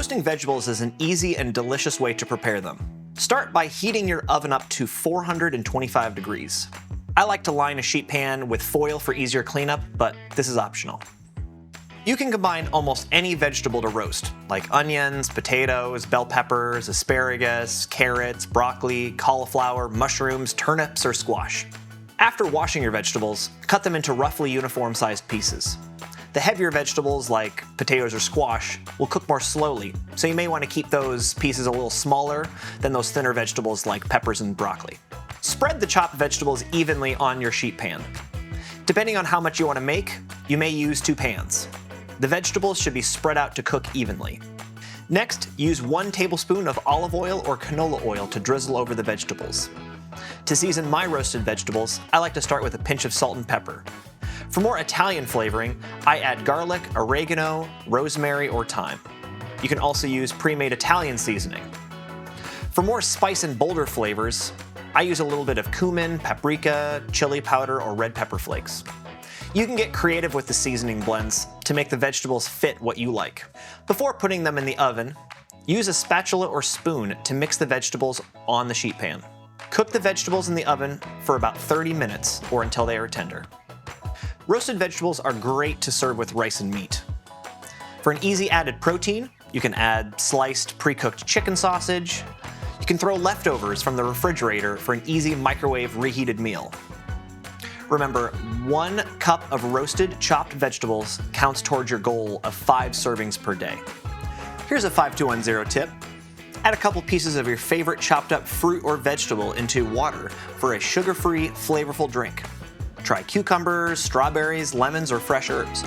Roasting vegetables is an easy and delicious way to prepare them. Start by heating your oven up to 425 degrees. I like to line a sheet pan with foil for easier cleanup, but this is optional. You can combine almost any vegetable to roast, like onions, potatoes, bell peppers, asparagus, carrots, broccoli, cauliflower, mushrooms, turnips, or squash. After washing your vegetables, cut them into roughly uniform-sized pieces. The heavier vegetables, like potatoes or squash, will cook more slowly, so you may want to keep those pieces a little smaller than those thinner vegetables like peppers and broccoli. Spread the chopped vegetables evenly on your sheet pan. Depending on how much you want to make, you may use 2 pans. The vegetables should be spread out to cook evenly. Next, use 1 tablespoon of olive oil or canola oil to drizzle over the vegetables. To season my roasted vegetables, I like to start with a pinch of salt and pepper. For more Italian flavoring, I add garlic, oregano, rosemary, or thyme. You can also use pre-made Italian seasoning. For more spice and bolder flavors, I use a little bit of cumin, paprika, chili powder, or red pepper flakes. You can get creative with the seasoning blends to make the vegetables fit what you like. Before putting them in the oven, use a spatula or spoon to mix the vegetables on the sheet pan. Cook the vegetables in the oven for about 30 minutes or until they are tender. Roasted vegetables are great to serve with rice and meat. For an easy added protein, you can add sliced pre-cooked chicken sausage. You can throw leftovers from the refrigerator for an easy microwave reheated meal. Remember, 1 cup of roasted chopped vegetables counts towards your goal of 5 servings per day. Here's a 5210 tip. Add a couple pieces of your favorite chopped up fruit or vegetable into water for a sugar-free, flavorful drink. Try cucumbers, strawberries, lemons, or fresh herbs.